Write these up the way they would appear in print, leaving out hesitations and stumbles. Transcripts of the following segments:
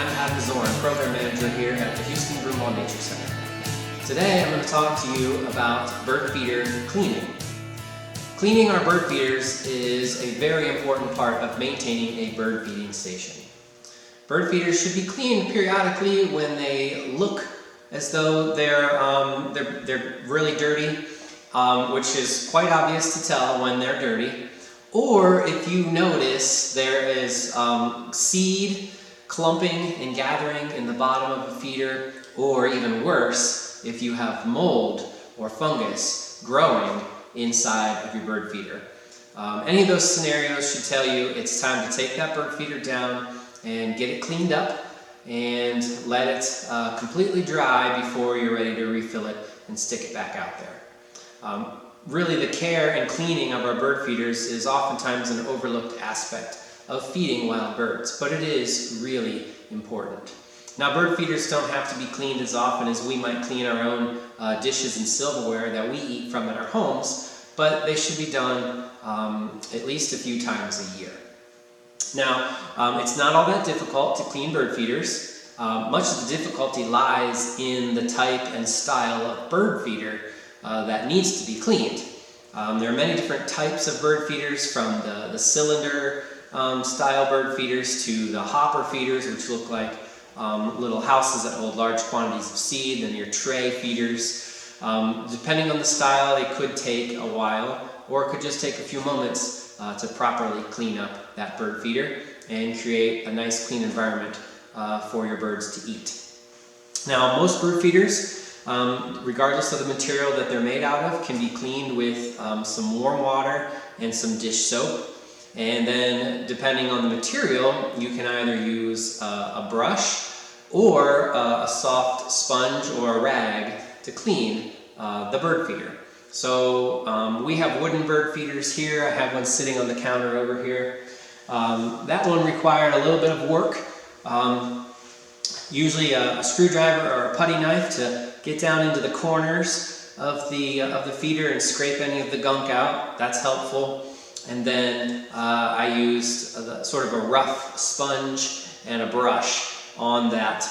I'm Zorn, Program Manager here at the Huston-Brumbaugh Nature Center. Today I'm going to talk to you about bird feeder cleaning. Cleaning our bird feeders is a very important part of maintaining a bird feeding station. Bird feeders should be cleaned periodically when they look as though they're really dirty, which is quite obvious to tell when they're dirty. Or if you notice there is seed clumping and gathering in the bottom of a feeder, or even worse, if you have mold or fungus growing inside of your bird feeder. Any of those scenarios should tell you it's time to take that bird feeder down and get it cleaned up and let it completely dry before you're ready to refill it and stick it back out there. Really, the care and cleaning of our bird feeders is oftentimes an overlooked aspect of feeding wild birds, but it is really important. Now, bird feeders don't have to be cleaned as often as we might clean our own dishes and silverware that we eat from in our homes, but they should be done at least a few times a year. Now, it's not all that difficult to clean bird feeders. Much of the difficulty lies in the type and style of bird feeder that needs to be cleaned. There are many different types of bird feeders, from the cylinder style bird feeders to the hopper feeders, which look like little houses that hold large quantities of seed, and your tray feeders. Depending on the style, it could take a while, or it could just take a few moments to properly clean up that bird feeder and create a nice clean environment for your birds to eat. Now, most bird feeders, regardless of the material that they're made out of, can be cleaned with some warm water and some dish soap. And then, depending on the material, you can either use a brush or a soft sponge or a rag to clean the bird feeder. So we have wooden bird feeders here. I have one sitting on the counter over here. That one required a little bit of work. Usually a screwdriver or a putty knife to get down into the corners of the feeder and scrape any of the gunk out. That's helpful. And then I used sort of a rough sponge and a brush on that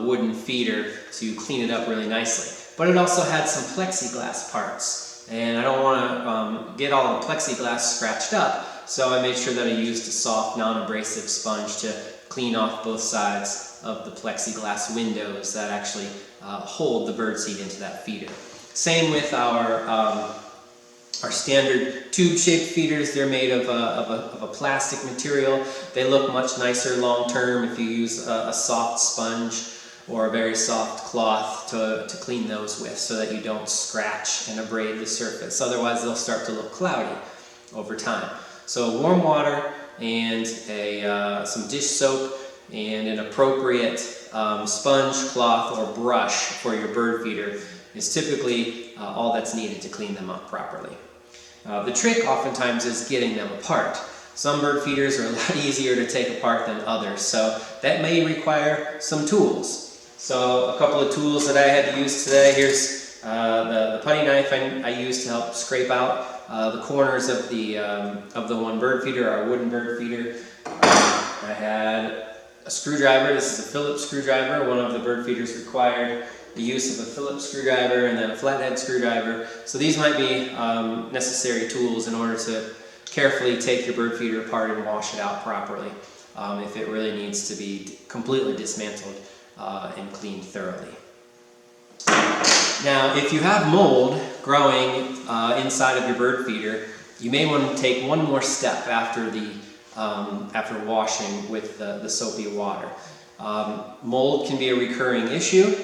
wooden feeder to clean it up really nicely. But it also had some plexiglass parts, and I don't want to get all the plexiglass scratched up, so I made sure that I used a soft, non-abrasive sponge to clean off both sides of the plexiglass windows that actually hold the birdseed into that feeder. Same with our standard tube-shaped feeders. They're made of a plastic material. They look much nicer long-term if you use a soft sponge or a very soft cloth to clean those with, so that you don't scratch and abrade the surface. Otherwise, they'll start to look cloudy over time. So warm water and some dish soap and an appropriate sponge, cloth, or brush for your bird feeder is typically all that's needed to clean them up properly. The trick oftentimes is getting them apart. Some bird feeders are a lot easier to take apart than others, so that may require some tools. So a couple of tools that I had to use today. Here's the putty knife I used to help scrape out the corners of the one bird feeder, our wooden bird feeder. I had a screwdriver. This is a Phillips screwdriver. One of the bird feeders required the use of a Phillips screwdriver and then a flathead screwdriver. So these might be necessary tools in order to carefully take your bird feeder apart and wash it out properly if it really needs to be completely dismantled and cleaned thoroughly. Now, if you have mold growing inside of your bird feeder, you may want to take one more step after washing with the soapy water. Mold can be a recurring issue.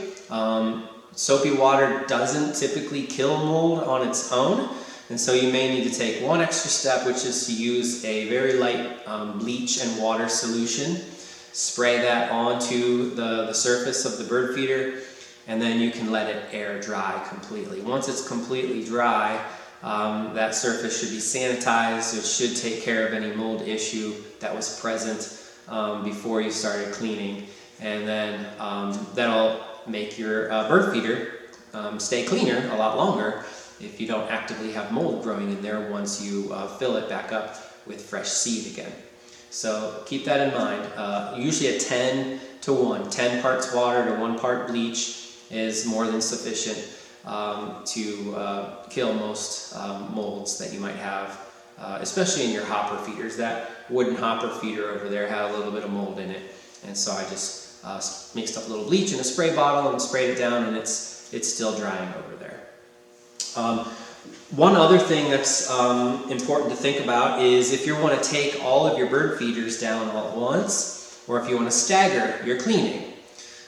Soapy water doesn't typically kill mold on its own, and so you may need to take one extra step, which is to use a very light bleach and water solution. Spray that onto the surface of the bird feeder, and then you can let it air dry completely. Once it's completely dry, that surface should be sanitized. It should take care of any mold issue that was present before you started cleaning, and then that'll make your bird feeder stay cleaner a lot longer if you don't actively have mold growing in there once you fill it back up with fresh seed again. So keep that in mind. Usually a 10 to 1. 10 parts water to 1 part bleach is more than sufficient to kill most molds that you might have, especially in your hopper feeders. That wooden hopper feeder over there had a little bit of mold in it, and so I just mixed up a little bleach in a spray bottle and sprayed it down, and it's still drying over there. One other thing that's important to think about is if you want to take all of your bird feeders down all at once, or if you want to stagger your cleaning.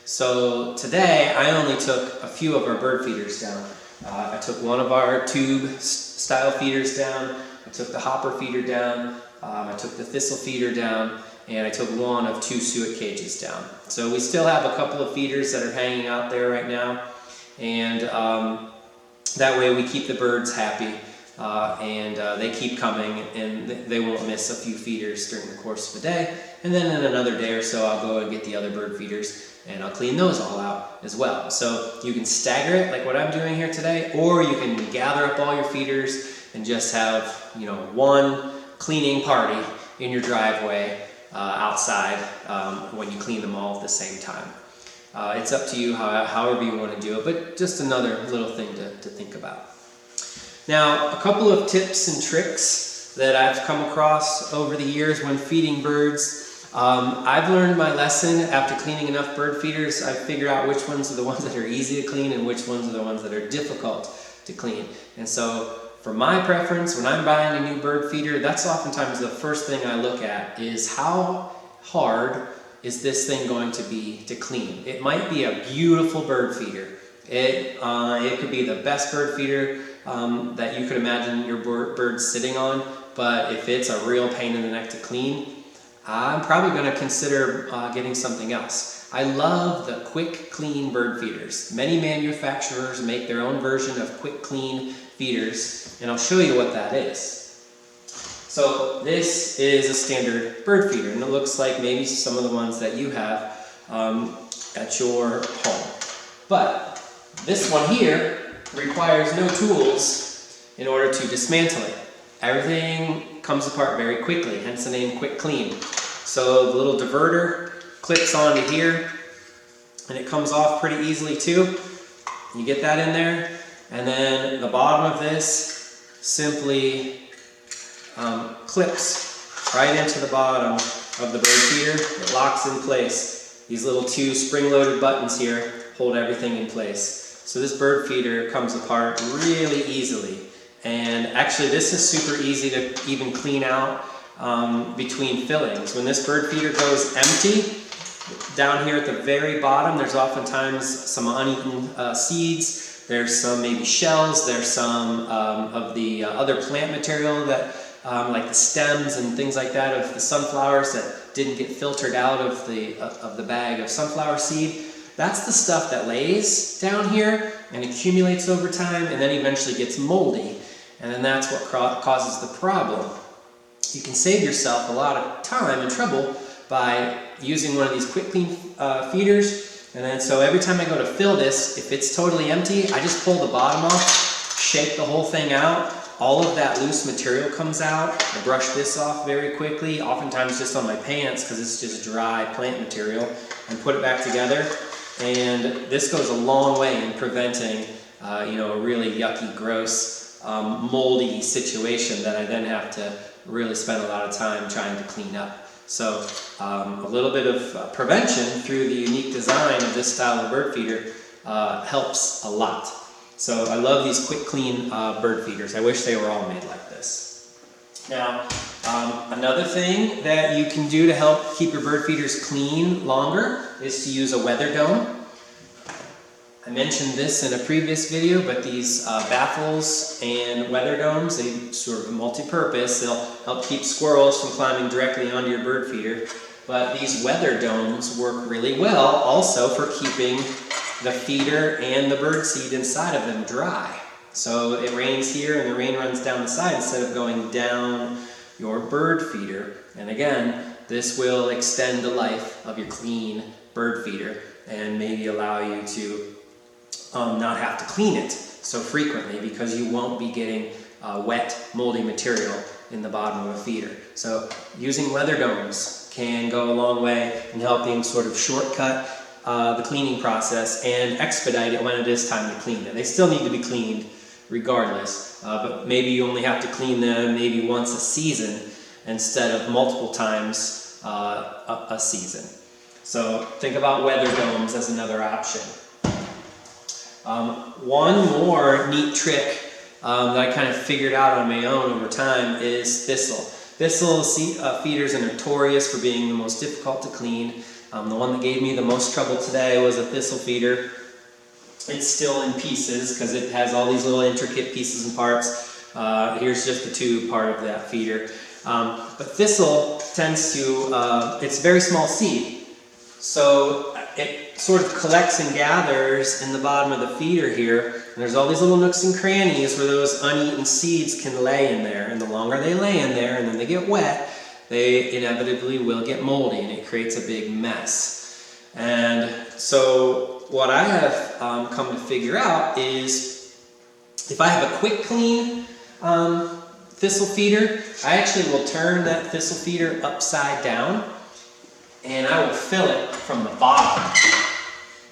So today I only took a few of our bird feeders down. I took one of our tube style feeders down, I took the hopper feeder down, I took the thistle feeder down, and I took one of 2 suet cages down. So we still have a couple of feeders that are hanging out there right now, and that way we keep the birds happy, and they keep coming, and they won't miss a few feeders during the course of the day. And then in another day or so I'll go and get the other bird feeders and I'll clean those all out as well. So you can stagger it like what I'm doing here today, or you can gather up all your feeders and just have, one cleaning party in your driveway outside when you clean them all at the same time. It's up to you however you want to do it, but just another little thing to think about. Now, a couple of tips and tricks that I've come across over the years when feeding birds. I've learned my lesson after cleaning enough bird feeders. I've figured out which ones are the ones that are easy to clean and which ones are the ones that are difficult to clean. And so for my preference, when I'm buying a new bird feeder, that's oftentimes the first thing I look at is how hard is this thing going to be to clean. It might be a beautiful bird feeder. It could be the best bird feeder that you could imagine your birds sitting on, but if it's a real pain in the neck to clean, I'm probably going to consider getting something else. I love the quick clean bird feeders. Many manufacturers make their own version of quick clean feeders, and I'll show you what that is. So this is a standard bird feeder, and it looks like maybe some of the ones that you have at your home. But this one here requires no tools in order to dismantle it. Everything comes apart very quickly, hence the name Quick Clean. So the little diverter clips onto here, and it comes off pretty easily too. You get that in there, and then the bottom of this simply clips right into the bottom of the bird feeder. It locks in place. These little 2 spring-loaded buttons here hold everything in place. So this bird feeder comes apart really easily. And actually this is super easy to even clean out between fillings. When this bird feeder goes empty, down here at the very bottom, there's oftentimes some uneaten seeds, there's some maybe shells, there's some of the other plant material that like the stems and things like that of the sunflowers that didn't get filtered out of the bag of sunflower seed. That's the stuff that lays down here and accumulates over time and then eventually gets moldy. And then that's what causes the problem. You can save yourself a lot of time and trouble by using one of these quick clean feeders. And then so every time I go to fill this, if it's totally empty, I just pull the bottom off, shake the whole thing out. All of that loose material comes out. I brush this off very quickly, oftentimes just on my pants because it's just dry plant material, and put it back together. And this goes a long way in preventing a really yucky, gross, moldy situation that I then have to really spend a lot of time trying to clean up. So a little bit of prevention through the unique design of this style of bird feeder helps a lot. So I love these quick clean bird feeders. I wish they were all made like this. Now another thing that you can do to help keep your bird feeders clean longer is to use a weather dome. I mentioned this in a previous video, but these baffles and weather domes, they sort of multi-purpose. They'll help keep squirrels from climbing directly onto your bird feeder. But these weather domes work really well also for keeping the feeder and the bird seed inside of them dry. So it rains here and the rain runs down the side instead of going down your bird feeder. And again, this will extend the life of your clean bird feeder and maybe allow you to not have to clean it so frequently because you won't be getting wet, moldy material in the bottom of a feeder. So using weather domes can go a long way in helping sort of shortcut the cleaning process and expedite it when it is time to clean them. They still need to be cleaned regardless, but maybe you only have to clean them maybe once a season instead of multiple times a season. So think about weather domes as another option. One more neat trick that I kind of figured out on my own over time is thistle. Thistle feeders are notorious for being the most difficult to clean. The one that gave me the most trouble today was a thistle feeder. It's still in pieces because it has all these little intricate pieces and parts. Here's just the tube part of that feeder. But thistle tends to, it's very small seed. So it sort of collects and gathers in the bottom of the feeder here. And there's all these little nooks and crannies where those uneaten seeds can lay in there. And the longer they lay in there and then they get wet, they inevitably will get moldy and it creates a big mess. And so what I have come to figure out is if I have a quick clean thistle feeder, I actually will turn that thistle feeder upside down and I will fill it from the bottom.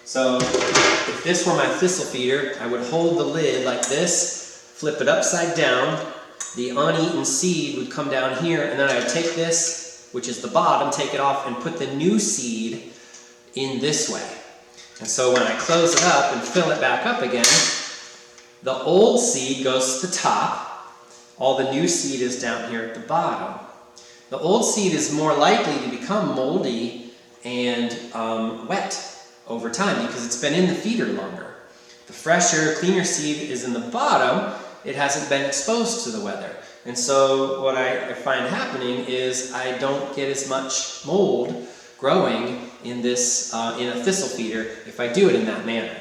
So if this were my thistle feeder, I would hold the lid like this, flip it upside down, the uneaten seed would come down here, and then I would take this, which is the bottom, take it off and put the new seed in this way. And so when I close it up and fill it back up again, the old seed goes to the top, all the new seed is down here at the bottom. The old seed is more likely to become moldy and wet over time because it's been in the feeder longer. The fresher, cleaner seed is in the bottom. It hasn't been exposed to the weather. And so what I find happening is I don't get as much mold growing in this in a thistle feeder if I do it in that manner.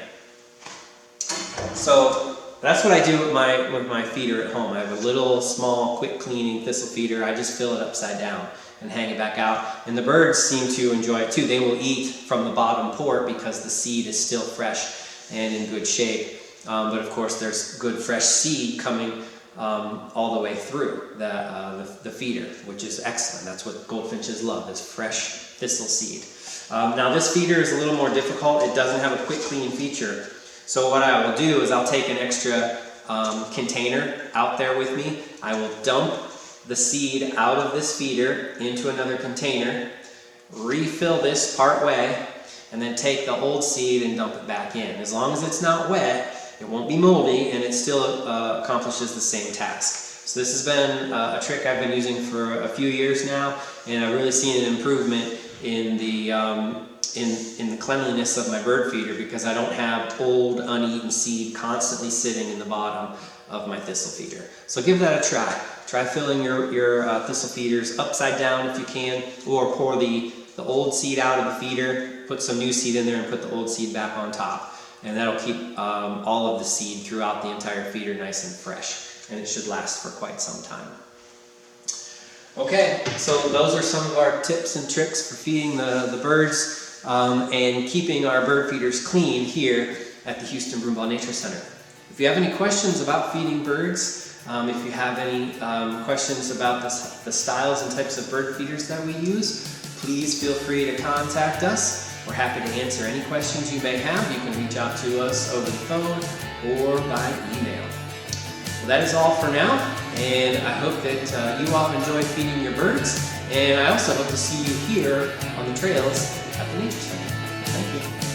So that's what I do with my feeder at home. I have a little small quick cleaning thistle feeder. I just fill it upside down and hang it back out. And the birds seem to enjoy it too. They will eat from the bottom port because the seed is still fresh and in good shape. But of course there's good fresh seed coming all the way through the feeder, which is excellent. That's what goldfinches love, is fresh thistle seed. Now this feeder is a little more difficult. It doesn't have a quick clean feature. So what I will do is I'll take an extra container out there with me. I will dump the seed out of this feeder into another container, refill this part way, and then take the old seed and dump it back in. As long as it's not wet, it won't be moldy, and it still accomplishes the same task. So this has been a trick I've been using for a few years now, and I've really seen an improvement in the cleanliness of my bird feeder because I don't have old, uneaten seed constantly sitting in the bottom of my thistle feeder. So give that a try. Try filling your thistle feeders upside down if you can, or pour the old seed out of the feeder, put some new seed in there and put the old seed back on top. And that'll keep all of the seed throughout the entire feeder nice and fresh. And it should last for quite some time. Okay, so those are some of our tips and tricks for feeding the birds and keeping our bird feeders clean here at the Huston-Brumbaugh Nature Center. If you have any questions about feeding birds, if you have any questions about the styles and types of bird feeders that we use, please feel free to contact us. We're happy to answer any questions you may have. You can reach out to us over the phone or by email. Well, that is all for now, and I hope that you all enjoy feeding your birds, and I also hope to see you here on the trails at the Nature Center. Thank you.